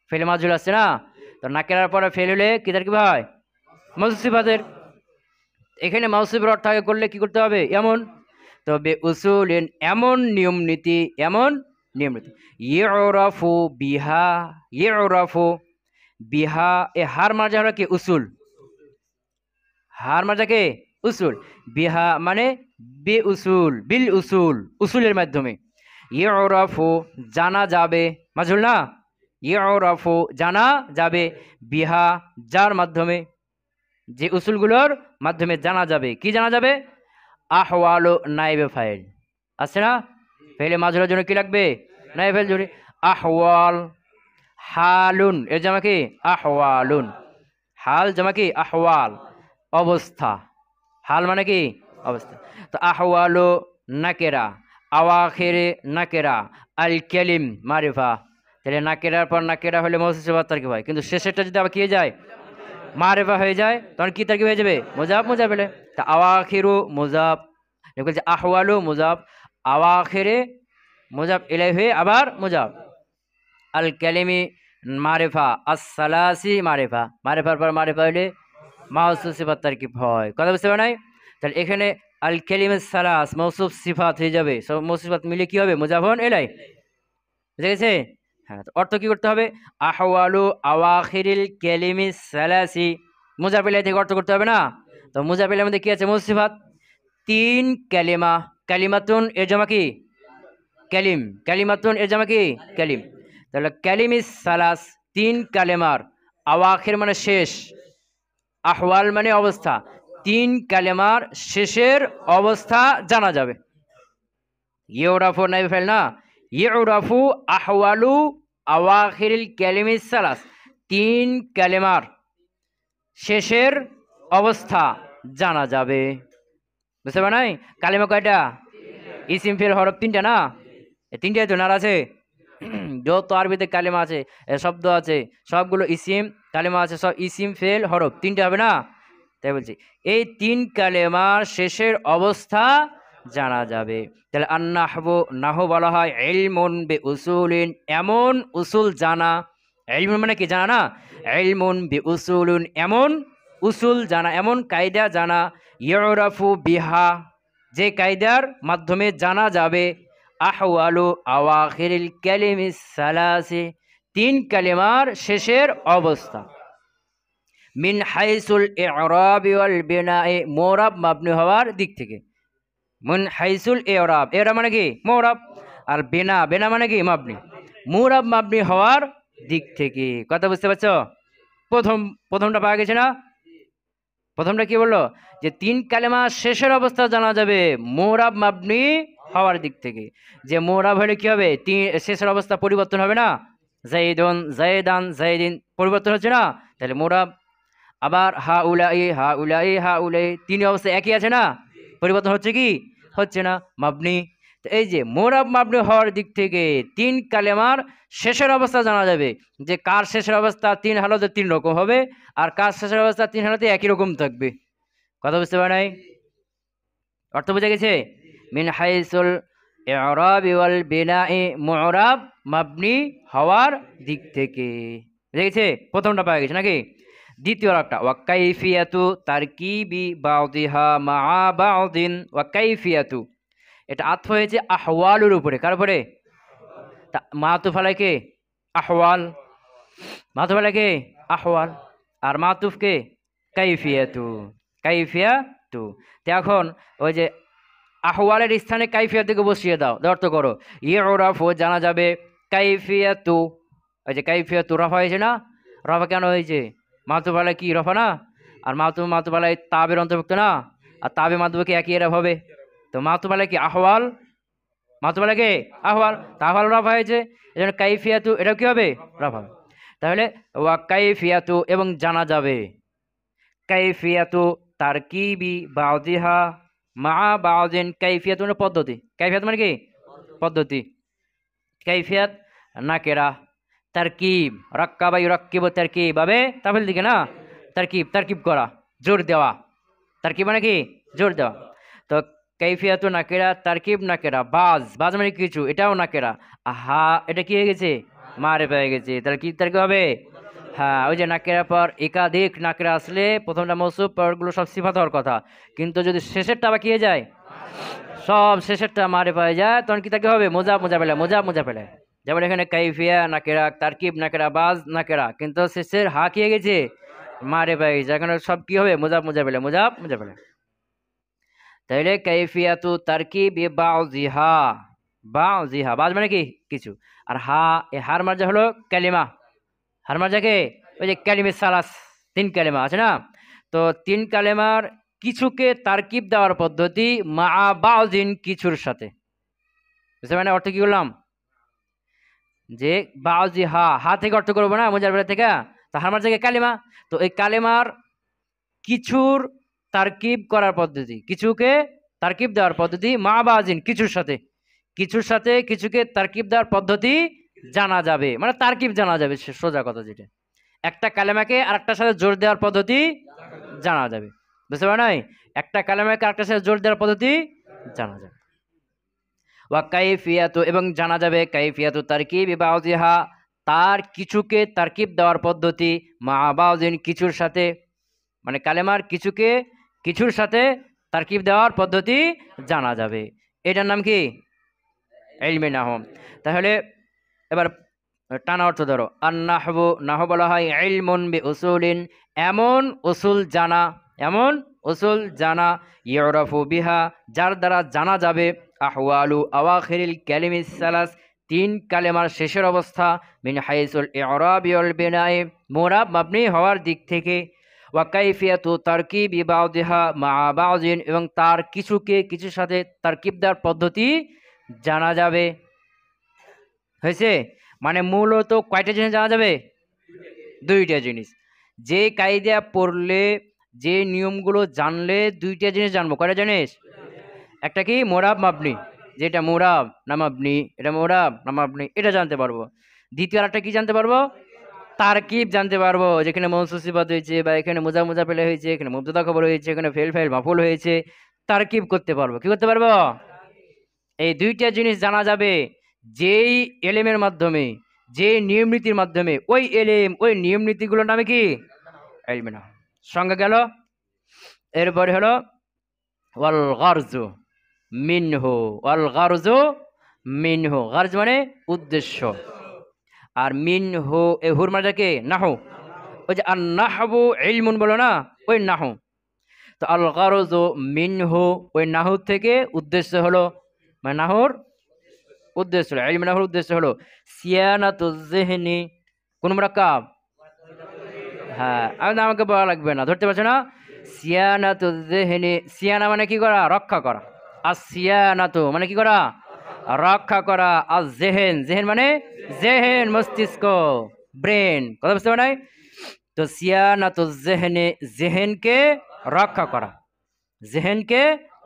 [SPEAKER 1] ফেল মাজুল আসছে না, তো নাকেরার পরে ফেল হলে কি তার কি হয় মাউসুফ সিফাতের, এখানে মাউসুফের অর্থ আগে করলে কি করতে হবে এমন, তবে উসুলিন এমন নিয়ম নীতি, এমন নিয়ম নীতি, ইউরাফু বিহা, ইউরাফু বিহা, এ হার মার্জা হলো কি উসুল, হার মার্জা কে উসুল, বিহা মানে বে উসুল, বিল উসুল, উসুলের মাধ্যমে, ইউরাফু জানা যাবে, মাজুল না, ইউরাফু জানা যাবে, বিহা যার মাধ্যমে, যে উসুলগুলোর মাধ্যমে জানা যাবে, কি জানা যাবে, আহওয়ালু নাইবে ফাইল আছে না, ফেলে মাজুলের জন্য কি লাগবে নাইবে ফাইল জুড়ে, আহওয়াল, হালুন এর জামা কি আহওয়ালুন, হাল জামা কি আহওয়াল, অবস্থা, হাল মানে কি অবস্থা, তো আহওয়ালু নাকেরা, আওয়াখিরে নাকেরা, আল কালিম মারিফা, তাহলে নাকেরার পর নাকেরা হলে মৌসুফ সিফাত তারকিব হয়, কিন্তু শেষেরটা যদি আবার কি হয়ে যায় মারিফা হয়ে যায় তখন কি তারকিব হয়ে যাবে মুজাব, মুজাব এলে, তা আওয়াখিরু মুজাব, বলছে আহওয়ালু মুজাব, আওয়াখিরে মুজাব ইলাই হয়ে আবার মুজাব, আল কালিমি মারিফা, আসসালাসি মারিফা, মারিফার পর মারিফা হলে মাউসুফ সিফাত তারকিব হয়, কথা বুঝতে পারে নাই? তাহলে এখানে আল কালিমে সালাস মৌসুফ সিফাত হয়ে যাবে, সব মৌসুফ সিফাত মিলে কি হবে মুজাফন এলাই, বুঝে গেছে? হ্যাঁ, তো অর্থ কি করতে হবে, আহওয়ালু আওয়াখিরিল কালিমি সালাসি, মুজাফ ইলাই থেকে অর্থ করতে হবে না, তো মুজাফ ইলাইয়ের মধ্যে কি আছে মৌসুফ সিফাত, তিন কালিমা, কালিমাতুন এর জামা কি কালিম, কালিমাতুন এর জামা কি কালিম, তাহলে কালিমিস সালাস তিন কালেমার, আওয়াখির মানে শেষ, আহওয়াল মানে অবস্থা, তিন কালেমার শেষের অবস্থা জানা যাবে, ইউরাফু নাইবে ফাইল না, ইউরাফু আহওয়ালু আওয়াখিরিল কালিমিস সালাস, তিন কালেমার শেষের অবস্থা জানা যাবে, বুঝতে পারে নাই? কালিমা কয়টা, ইসিম ফেল হরফ তিনটা না, তিনটাই তো নার আছে, যত আরবিতে কালিমা আছে শব্দ আছে সবগুলো ইসিম কালিমা আছে, সব ইসিম ফেল হরফ তিনটা হবে না, তাই বলছি এই তিন কালেমার শেষের অবস্থা জানা যাবে, তাহলে আন্নাহবু নাহু বলা হয় ইলমুন বি উসুলিন, এমন উসুল জানা, ইলমুন মানে কি জানা না, ইলমুন বি উসুলুন এমন উসুল জানা, এমন কায়দা জানা, ইউরাফু বিহা যে কায়দার মাধ্যমে জানা যাবে, আহওয়ালু আওয়াখিরিল কালিমিস সালাসি তিন কালিমার শেষের অবস্থা, মিন হাইসুল ইরাব ওয়াল বিনাই মুরাব মাবনি হওয়ার দিক থেকে, মিন হাইসুল ইরাব, ইরাব মানে কি মুরাব, আর বিনা, বিনা মানে কি মাবনি, মুরাব মাবনি হওয়ার দিক থেকে, কথা বুঝতে পারছো? প্রথমটা পাওয়া গেছে না, প্রথমটা কি বললো যে তিন কালেমা শেষের অবস্থা জানা যাবে মুরাব মাবনি হওয়ার দিক থেকে, যে মুরাব হলে কি হবে তিন শেষের অবস্থা পরিবর্তন হবে না, জাইদুন জাইদান জাইদিন পরিবর্তন হচ্ছে না, তাহলে মুরাব, আবার হা উলাই হা উলাই হা উলাই তিন অবস্থা একই আছে না, পরিবর্তন হচ্ছে কি হচ্ছে না, মাবনি, তো এই যে মুরাব মাবনি হওয়ার দিক থেকে তিন কালেমার শেষের অবস্থা জানা যাবে, যে কার শেষের অবস্থা তিন হালতে তিন রকম হবে, আর কার শেষের অবস্থা তিন হালতে একই রকম থাকবে, কথা বুঝতে পারে নাই? অর্থ বুঝে গেছে? মিন হাইসুল ইরাব ওয়াল বিনাই মুরাব মাবনি হওয়ার দিক থেকে, বুঝে গেছে? প্রথমটা পাওয়া গেছে নাকি? দ্বিতীয় একটা ওয়া কাইফিয়াতু তারকিবি বাউদিহা মা বাউদিন, ওয়া কাইফিয়াতু এটা আতফ হয়েছে আহওয়ালুর উপরে, কার উপরে? মাতুফ আলাইকে আহওয়াল, মাতুফ আলাইকে আহওয়াল, আর মাতুফকে কাইফিয়াতু, কাইফিয়াতু, তো এখন ওই যে আহওয়ালের স্থানে কাইফিয়াতুকে বসিয়ে দাও, অর্থ করো ইউরাফু জানা যাবে, কাইফিয়াতু ওই যে কাইফিয়াতু রফা হয়েছে না, রফা কেন হয়েছে? মাতুফ আলাই কি রফা না, আর মাতুফ আলাই তাবের অন্তর্ভুক্ত না, আর তাবে মাতুফকে একই এরাব হবে, তো মাতুবালে কি আহওয়াল, মাতুবালে কি আহওয়াল, তা আহওয়াল রফা হয়েছে, এই জন্য কাইফিয়াতু এটাও কি হবে রফা হবে। তাহলে ওয়া কাইফিয়াতু এবং জানা যাবে, কাইফিয়াতু তারকিবি বাউদিহা মা বাউদিন, কাইফিয়াতু মানে পদ্ধতি, কাইফিয়াত মানে কি পদ্ধতি, কাইফিয়াত নাকেরা, তারকিব রাক্কাবা ইউরাক্কিবু তারকিব ভাবে তাফিল দিকে না, তারকিব তারকিব করা, জোর দেওয়া, তারকিব মানে কি জোর দেওয়া। তো কাইফিয়াতু নাকেরা, তারকিব নাকেরা, বাজ বাজ মানে কিছু, এটাও নাকেরা, আহা এটা কি হয়ে গেছে মারে পেয়ে গেছে, তাহলে কি তারকিব হবে, হ্যাঁ ওই যে নাকেরা পর একাধিক নাকেরা আসলে প্রথমটা মৌসুফ পরগুলো সব সিফাত হওয়ার কথা, কিন্তু যদি শেষেরটা আবার কি হয়ে যায়, সব শেষেরটা মারে পাওয়া যায়, তখন কি তাকে হবে মোজাব মোজা পেলে, মোজাব মোজা পেলে। যেমন এখানে কাইফিয়া নাকেরা, তারকিব নাকেরা, বাজ নাকেরা, কিন্তু শেষের হা কি হয়ে গেছে মারে পেয়ে গেছে, এখানে সব কি হবে মোজাব মোজা পেলে, মোজাব মোজা পেলে। তাইলে কাইফিয়াতু তারকিব বাউজিহা, বাউজিহা বাজ মানে কি কিছু, আর হা এ হার মার্জা হলো কালিমা, হার মার্জাকে ওই যে কালিমে সালাস, তিন কালেমা আছে না, তো তিন কালেমার কিছুকে তারকিব দেওয়ার পদ্ধতি মা বাউজিন কিছুর সাথে, বুঝতে মানে অর্থ কি করলাম, যে বাউজি হা হা থেকে অর্থ করবো না মুজার বেলা থেকে, তো হার জায়গায় কালিমা, তো এই কালেমার কিছুর তারকিব করার পদ্ধতি, কিছুকে তারকিব দেওয়ার পদ্ধতি মা বাউজিন কিছুর সাথে, কিছুর সাথে কিছুকে তারকিব দেওয়ার পদ্ধতি জানা যাবে, মানে তারকিব জানা যাবে, সোজা কথা যেটা, একটা কালেমাকে আরেকটার সাথে জোর দেওয়ার পদ্ধতি জানা যাবে, বুঝতে পারো নাই, একটা কালেমাকে আরেকটার সাথে জোর দেওয়ার পদ্ধতি জানা যাবে। ওয়া কাইফিয়াতু এবং জানা যাবে, কাইফিয়াতু তারকিব বাউজিহা তার কিছুকে তারকিব দেওয়ার পদ্ধতি মা বাউজিন কিছুর সাথে, মানে কালেমার কিছুকে কিছুর সাথে তারকিব দেওয়ার পদ্ধতি জানা যাবে, এটার নাম কি ইলমে নাহু। তাহলে এবার টানা অর্থ ধরো, আর নাহবু নাহু বলা হয় ইলমুন বি উসুলিন এমন উসুল জানা, এমন উসুল জানা, ইউরাফু বিহা যার দ্বারা জানা যাবে, আহওয়ালু আওয়াখিরিল কালিমিস সালাস তিন কালেমার শেষের অবস্থা, মিন হাইসুল ইরাবি ওয়াল বিনাই মুরাব মাবনি হওয়ার দিক থেকে, ওয়া কাইফিয়াতু তারকিবি বাউদিহা মা বাউদিন এবং তার কিছুকে কিছুর সাথে তারকিব দেওয়ার পদ্ধতি জানা যাবে, হয়েছে, মানে মূলত কয়টা জিনিস জানা যাবে, দুইটা জিনিস, যে কায়দা পড়লে যে নিয়মগুলো জানলে দুইটা জিনিস জানবো, কয়টা জিনিস, একটা কি মোরাব মাবনি, যেটা মোরাব না মাবনি, এটা মোরাব না মাবনি এটা জানতে পারবো, দ্বিতীয় আরেকটা কি জানতে পারবো, তারকিব জানতে পারবো, যেখানে মৌসুফ সিফাত হয়েছে বা এখানে মুজা মুজা পেলে হয়েছে, এখানে মুবতাদা খবর হয়েছে, এখানে ফেল ফেল মাফুল হয়েছে, তারকিব করতে পারবো, কি করতে পারবো, এই দুইটা জিনিস জানা যাবে যেই এলেমের মাধ্যমে, যে নিয়ম নীতির মাধ্যমে, ওই এলেম ওই নিয়ম নীতিগুলোর নামে কি ইলমে নাহু। সঙ্গে গেল, এরপরে হলো ওয়াল গারজু মিনহু, ওয়াল গারজু মিনহু, গারজ মানে উদ্দেশ্য, আর মিনহু এ হুর মানে কি নাহু, ওই যে আর নাহবু ইলমুন বলো না, ওই নাহু, তো আল গারজু মিনহু ওই নাহু থেকে উদ্দেশ্য হলো, মানে নাহুর উদ্দেশ্য হলো, ইলমে নাহুর উদ্দেশ্য হলো সিয়ানাতুজ যিহনি, কোন মুরাক্কাব, হ্যাঁ আমি আমাকে বলা লাগবে না, ধরতে পারছো না, সিয়ানাতুজ যিহনি, সিয়ানা মানে কি করা, রক্ষা করা, আর সিয়ানাতু মানে কি করা, রক্ষা করা, আর জেহেন জেহেন মানে জেহেন মস্তিষ্ক, ব্রেন, কথা বুঝতে পারে নাই, তো সিয়ানাতুজ যিহনি জেহেনকে রক্ষা করা, জেহেনকে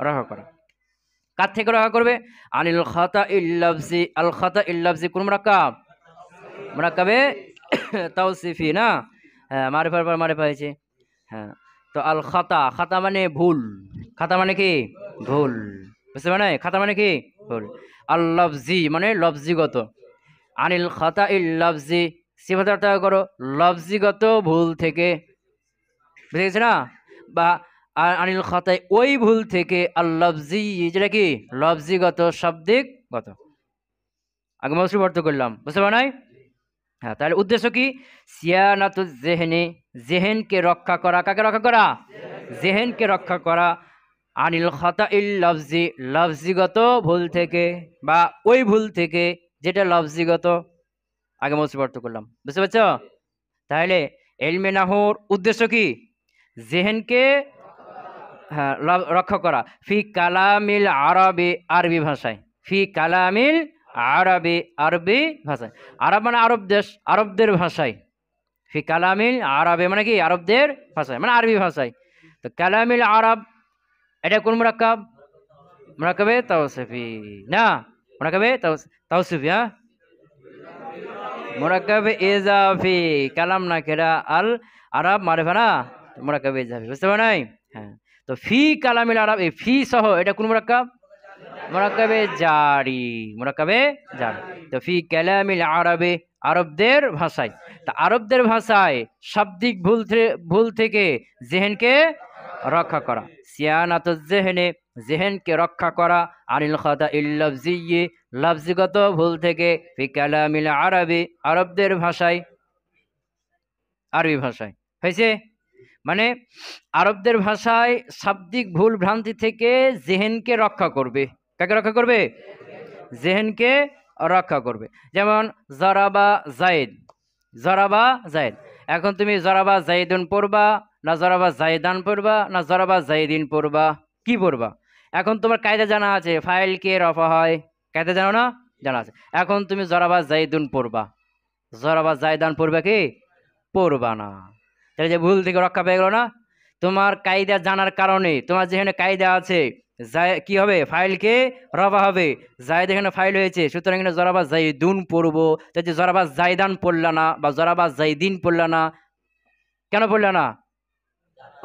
[SPEAKER 1] রক্ষা করা, কার থেকে রক্ষা করবে, আনিল খাতা ইল্লাফজি, আল খাতা ইল্লাফজি কোন মুরাক্কাব, মুরাক্কাবে তাওসিফি না, হ্যাঁ মারিফার পর মারিফা হয়েছে, হ্যাঁ, তো আল খাতা, খাতা মানে ভুল, খাতা মানে কি ভুল, বুঝতে পারে খাতা মানে কি ভুল, আল লফজি মানে লফজিগত, আনিল খাতা ইল্লাফজি সিফাত অর্থ করো লফজিগত ভুল থেকে, বুঝে গেছে না, বা আনিল খাতায় ওই ভুল থেকে, আর লফজি যেটা কি লফজিগত শাব্দিকগত, আগে মৌসুফ অর্থ করলাম, বুঝতে পার নাই, হ্যাঁ তাহলে উদ্দেশ্য কি, সিয়ানাতুজ জেহেনে জেহেনকে রক্ষা করা, কাকে রক্ষা করা, জেহেনকে রক্ষা করা, আনিল খাতা ইল লফজি লফজিগত ভুল থেকে, বা ওই ভুল থেকে যেটা লফজিগত, আগে মৌসুফ অর্থ করলাম, বুঝতে পারছো, তাহলে ইলমে নাহুর উদ্দেশ্য কি, জেহেনকে হ্যাঁ, রক্ষা করা। ফি কালামিল আরবি, আরবি ভাষায়। ফি কালামিল আরবি, আরবি ভাষায়। আরব মানে আরব দেশ, আরবদের ভাষায়। ফি কালামিল আরবে মানে কি আরবদের ভাষায়, মানে আরবি ভাষায়। তো কালামিল আরব এটা কোন মুরাক্কাব? মুরাক্কাবে তাওসিফি না, মুরাক্কাবে তাওসিফি। হ্যাঁ, মুরাক্কাবে ইজাফি। কালাম না কেরা আল আরব মারিফা না, মুরাক্কাবে ইজাফি। বুঝতে পারো নাই? হ্যাঁ। তো ফি কালামিল আরব, এই ফি সহ এটা কোন মুরাক্কাব? মুরাক্কাবে জারি, মুরাক্কাবে জারি। তো ফি কালামিল আরবে, আরবদের ভাষায়। তা আরবদের ভাষায় শাব্দিক ভুল থেকে জেহেনকে রক্ষা করা। সিয়ানাতুজ জেহেনে, জেহেনকে রক্ষা করা। আনিল খাতা ইল্লাফজিয়্যি, লফজিগত ভুল থেকে। ফি কালামিল আরবি, আরবদের ভাষায়, আরবি ভাষায়। হয়েছে? মানে আরবদের ভাষায় শাব্দিক ভুল ভ্রান্তি থেকে জেহেনকে রক্ষা করবে। কাকে রক্ষা করবে? জেহেনকে রক্ষা করবে। যেমন জরাবা জাইদ, জরাবা জাইদ। এখন তুমি জরাবা জাইদুন পড়বা, না জরাবা জাইদান পড়বা, না জরাবা জাইদিন পড়বা? কি পড়বা? এখন তোমার কায়দা জানা আছে, ফাইল কে রফা হয়, কায়দা জানো না? জানা আছে। এখন তুমি জরাবা জাইদুন পড়বা, জরাবা জাইদান পড়বে কি? পড়বা না। তাহলে যে ভুল থেকে রক্ষা পেয়ে গেল না? তোমার কায়দা জানার কারণে, তোমার যেখানে কায়দা আছে কি হবে? ফাইলকে রফা হবে। জায়দ এখানে ফাইল হয়েছে, সুতরাং এখানে জরাবা জাইদুন পড়বো। যদি জরাবা জাইদান পড়লা না বা জরাবা জাইদিন পড়লা না, কেন পড়লা না?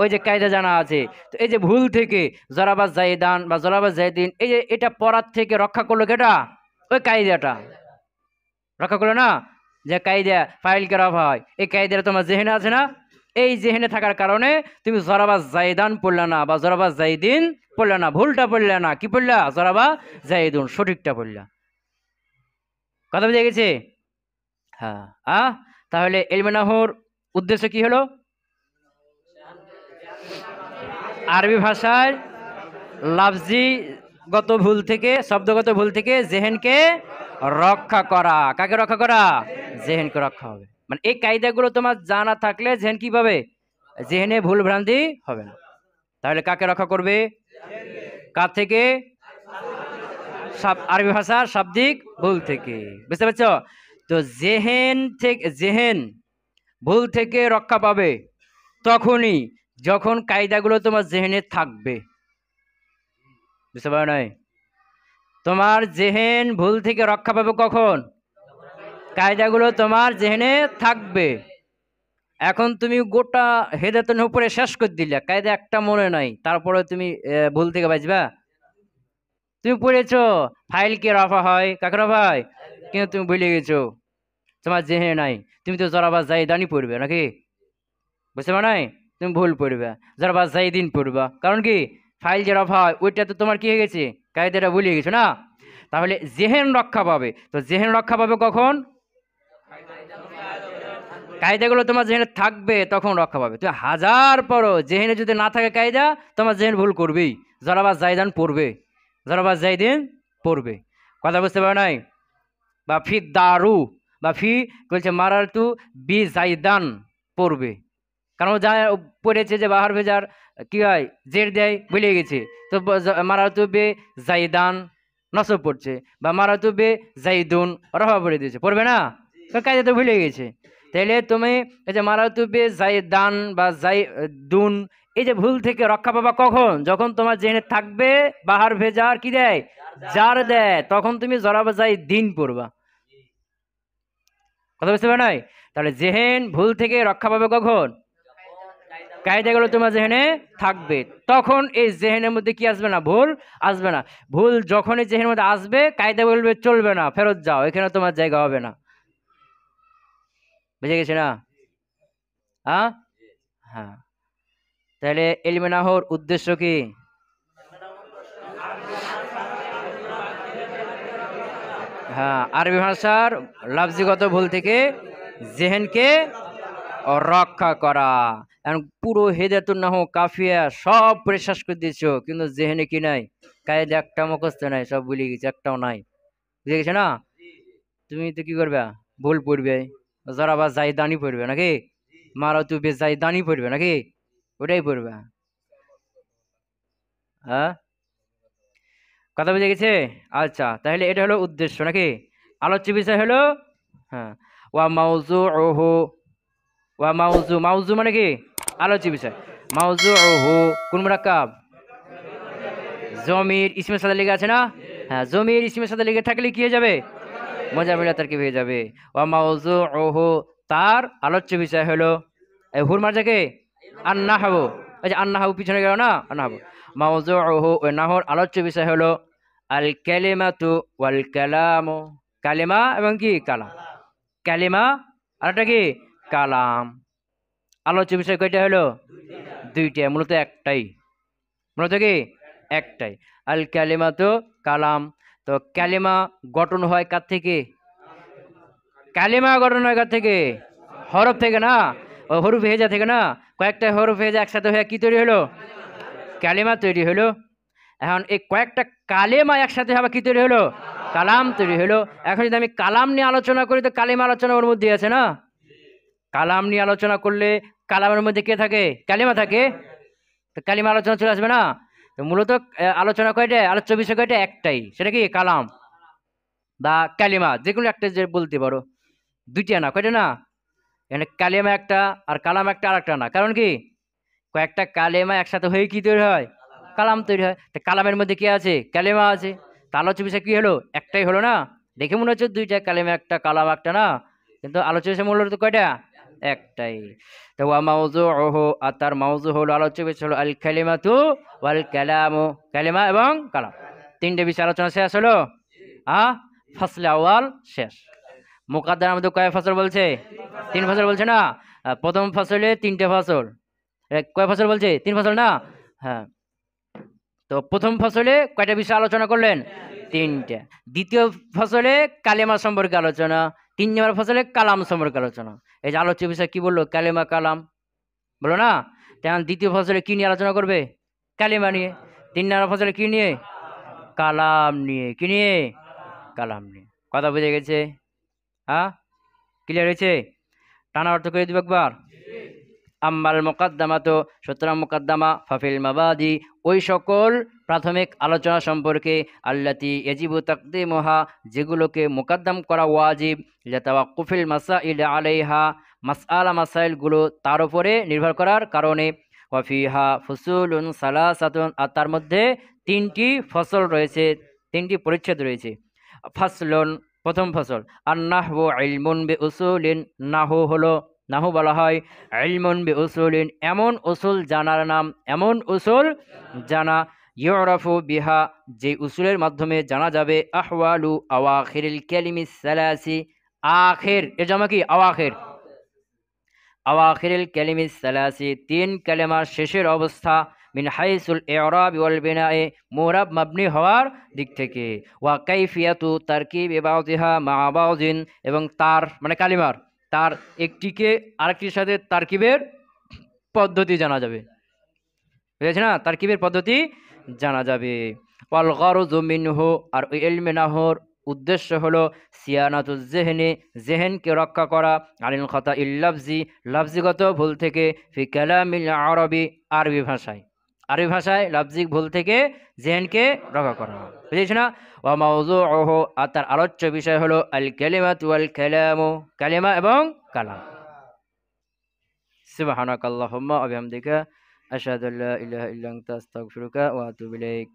[SPEAKER 1] ওই যে কায়দা জানা আছে। তো এই যে ভুল থেকে জরাবা জাইদান বা জরাবা জাইদিন, এই যে এটা পড়ার থেকে রক্ষা করলো কেটা? ওই কায়দাটা রক্ষা করলো না? যে কায়দা ফাইলকে রফা হয়, এই কায়দাটা তোমার জেহেনে আছে না? এই জেহেনে থাকার কারণে তুমি জরাবা জাইদান পড়লা না বা জরাবা জাইদিন পড়লা না, ভুলটা পড়লা না। কি পড়লা? জরাবা জাইদুন, সঠিকটা পড়লা। কথা বুঝে গেছে? হ্যাঁ। তাহলে ইলমে নাহওর উদ্দেশ্য কি হলো? আরবি ভাষায় লাফজিগত ভুল থেকে, শব্দগত ভুল থেকে জেহেনকে রক্ষা করা। কাকে রক্ষা করা? জেহেনকে রক্ষা হবে। মানে এই কায়দাগুলো তোমার জানা থাকলে জেহেন কি পাবে? জেহেনে ভুল ভ্রান্তি হবে না। তাহলে কাকে রক্ষা করবে? কার থেকে? আরবি ভাষার শাব্দিক ভুল থেকে। বুঝতে পারছো? তো জেহেন থেকে, জেহেন ভুল থেকে রক্ষা পাবে তখনই যখন কায়দাগুলো তোমার জেহেনে থাকবে। বুঝতে পারো নাই? তোমার জেহেন ভুল থেকে রক্ষা পাবে কখন? কায়দাগুলো তোমার জেহেনে থাকবে। এখন তুমি গোটা হেদায়েতুন উপরে শেষ করে দিলে, কায়দা একটা মনে নাই, তারপরে তুমি ভুল থেকে বাঁচবা? তুমি পড়েছো ফাইল কে রফা হয়, কাকে রফা হয়, কিন্তু তুমি ভুলে গেছো, তোমার জেহেনে নাই। তুমি তো জরাবা জাইদানি পড়বে নাকি? বুঝতে পারো নাই? তুমি ভুল পড়বে, জরাবা জাইদিন পড়বা। কারণ কি? ফাইল যে রফা হয় ওইটা তো তোমার কি হয়ে গেছে? কায়দাটা ভুলে গেছো না? তাহলে জেহেন রক্ষা পাবে। তো জেহেন রক্ষা পাবে কখন? কায়দাগুলো তোমার জেহেনে থাকবে, তখন রক্ষা পাবে। তুমি হাজার পরও জেহেনে যদি না থাকে কায়দা, তোমার জেহেন ভুল করবেই। জরাবা জাইদান পড়বে, জরাবা জাইদিন পড়বে। কথা বুঝতে পারো নাই? বা ফি দারু, বা ফি বলছে মারারতু বি জাইদান পড়বে। কারণ যা পড়েছে যে বাহার ভেজার কি হয়, জের দেয়, ভুলে গেছে। তো মারারতু বে জাইদান নসব পড়ছে, বা মারারতু বে জাইদুন রফা পড়ে দিয়েছে, পড়বে না? কায়দা তো ভুলে গেছে। তাহলে তুমি এই যে মারারতু বে জাইদান বা জাইদুন, এই যে ভুল থেকে রক্ষা পাবা কখন? যখন তোমার জেনে থাকবে বাহার ভেজার কি দেয়, জার দেয়, তখন তুমি জরাবা জাইদিন পড়বা। কথা বুঝতে পারো নাই? তাহলে জেহেন ভুল থেকে রক্ষা পাবে কখন? কায়দাগুলো তোমার জেহেনে থাকবে, তখন এই জেহেনের মধ্যে কি আসবে না? ভুল আসবে না। ভুল যখনই জেহেনের মধ্যে আসবে, কায়দা বলবে চলবে না, ফেরত যাও, এখানে তোমার জায়গা হবে না। বুঝে গেছে না? হ্যাঁ। তাহলে ইলমে নাহওর উদ্দেশ্য কি? হ্যাঁ, আরবি ভাষার লফজিগত ভুল থেকে জেহেনকে রক্ষা করা। এখন পুরো হেদায়েতুন নাহও কাফিয়া সব পড়ে শেষ করে দিয়েছো, কিন্তু জেহেনে কি নাই? কায়দা একটা মুখস্থ নাই, সব ভুলে গেছে, একটাও নাই। বুঝে গেছে না? তুমি তো কি করবে? ভুল পড়বে, জরাবা জাইদানি পড়বে নাকি? মারাতু বে জাইদানি পড়বে নাকি? ওটাই পড়বে। হ্যাঁ, কথা বুঝে গেছে? আচ্ছা, তাহলে এটা হলো উদ্দেশ্য নাকি? আলোচ্য বিষয় হলো, হ্যাঁ, ওয়া মাউজুউহু, ওয়া মাউজু মানে কি? আলোচ্য বিষয়। মাউজুউহু কোন মুরাক্কাব? জমির ইসমের সাথে লেগে আছে না? হ্যাঁ, জমির ইসমের সাথে লেগে থাকলে কি হয়ে যাবে? মোজামিলা তারকিব হয়ে যাবে। ওয়া মাউজুউহু, তার আলোচ্য বিষয় হলো, এই হুর মার্জাকে আন-নাহবু, এই যে আন-নাহবু পিছনে গেল না, আন-নাহবু। মাউজুউহু, ওই নাহর আলোচ্য বিষয় হলো আল কালিমাতু ওয়াল কালামু, কালিমা এবং কি কালাম। কালিমা আর একটা কি কালাম। আলোচ্য বিষয় কয়টা হলো? দুইটা, মূলত একটাই, মূলত কি একটাই। আল কালিমাতু কালাম। তো কালিমা গঠন হয় কার থেকে? কালিমা গঠন হয় কার থেকে? হরফ থেকে না, ও হরফ হেজা থেকে না। কয়েকটা হরফ হেজা একসাথে হয়ে কি তৈরি হলো? কালিমা তৈরি হলো। এখন এই কয়েকটা কালেমা একসাথে হবে কি তৈরি হলো? কালাম তৈরি হলো। এখন যদি আমি কালাম নিয়ে আলোচনা করি তো কালিমা আলোচনা ওর মধ্যে আছে না? কালাম নিয়ে আলোচনা করলে কালামের মধ্যে কে থাকে? কালিমা থাকে। তো কালিমা আলোচনা চলে আসবে না? তো মূলত আলোচনা কয়টা, আলোচ্য বিষয় কয়টা? একটাই, সেটা কি কালাম বা কালিমা, যে কোনো একটা যে বলতে পারো। দুইটা না, কয়টা না? এখানে কালিমা একটা আর কালাম একটা, আর একটা না। কারণ কি, কয়েকটা কালেমা একসাথে হয়ে কি তৈরি হয়? কালাম তৈরি হয়। তা কালামের মধ্যে কি আছে? কালেমা আছে। তা আলোচ্য বিষয় কি হলো? একটাই হলো না? দেখে মনে হচ্ছে দুইটা, কালেমা একটা, কালাম একটা না, কিন্তু আলোচ্য বিষয় মূল হলো তো কয়টা? একটাই। তো ওয়া মাউযুউহু, আর তার মাউযু হলো, আলোচ্য বিষয় হলো আল কালিমাতু ওয়াল কালামু, কালিমা এবং কালাম। তিনটে বিষয় আলোচনা শেষ হলো। হ্যাঁ, ফাসলে আউয়াল শেষ। মুকাদ্দার আমাদের কয় ফসল বলছে? তিন ফসল বলছে না? প্রথম ফসলে তিনটে ফসল। কয় ফসল বলছে? তিন ফসল না? হ্যাঁ। তো প্রথম ফসলে কয়টা বিষয় আলোচনা করলেন? তিনটা। দ্বিতীয় ফসলে কালেমা সম্পর্কে আলোচনা। 3 নম্বর ফসলে কালাম সম্পর্কে আলোচনা। এই যে আলোচ্য বিষয় কি বললো? কালেমা কালাম বলো না? তেমন দ্বিতীয় ফসলে কি নিয়ে আলোচনা করবে? কালেমা নিয়ে। 3 নম্বর ফসলে কি নিয়ে? কালাম নিয়ে। কি নিয়ে? কালাম নিয়ে। কথা বুঝে গেছে? হ্যাঁ, ক্লিয়ার হয়েছে? টানা অর্থ করে দিব একবার। আম্মাল মুকাদ্দামাতু, সুতরাং মুকাদ্দামা, ফাফিল মাবাদি, ওই সকল প্রাথমিক আলোচনা সম্পর্কে, আল্লাতি ইয়াজিবু তাকদিমুহা, যেগুলোকে মুকাদ্দাম করা ওয়াজিব, লিতাওয়াক্কুফিল মাসাইল আলাইহা, মাসআলা মাসাইলগুলো তার উপরে নির্ভর করার কারণে। ওয়া ফিহা ফুসুলুন সালাসাতুন, আর তার মধ্যে তিনটি ফসল রয়েছে, তিনটি পরিচ্ছেদ রয়েছে। ফাসলুন, প্রথম ফসল। আর নাহবু ইলমুন বিউসুলিন, নাহু হলো, নাহু বলা হয় ইলমুন বিউসুলিন, এমন উসুল জানার নাম, এমন উসুল জানা, ইউরাফু বিহা, যে উসুলের মাধ্যমে জানা যাবে আহওয়ালু আওয়াখিরিল কালিমিস সালাসি, আখির এর জমা কি? আওয়াখির। আওয়াখিরিল কালিমিস সালাসি, তিন কালেমার শেষের অবস্থা, মিন হাইসুল ইরাব ওয়াল বিনায়ে, মুরাব মাবনি হওয়ার দিক থেকে। ওয়া কাইফিয়াতু তারকিব বাউযিহা মা বাউযিন, এবং তার মানে কালিমার, তার একটিকে আরেকটির সাথে তারকিবের পদ্ধতি জানা যাবে। বুঝেছ না? তারকিবের পদ্ধতি জানা যাবে। ওয়াল গারযু মিনহু, আর ওই ইলমে নাহর উদ্দেশ্য হলো সিয়ানাতুজ জেহনি, জেহেনকে রক্ষা করা, আনিল খাতাইল লাফজি, লাফজিগত ভুল থেকে, ফি কালামিল আরবি, আরবি ভাষায়, আরবি ভাষায় লাফজিক ভুল থেকে জেহেনকে রক্ষা করা। বুঝেছ না? ওয়া মাউযুউহু, আর তার আলোচ্য বিষয় হলো আল কালিমাতু ওয়াল কালামু, কালিমা এবং কালাম। সুবহানাকাল্লাহুম্মা ওয়া বিহামদিকা, আশহাদু আল্লা ইলাহা ইল্লা আনতা, আস্তাগফিরুকা ওয়া আতুবু ইলাইক।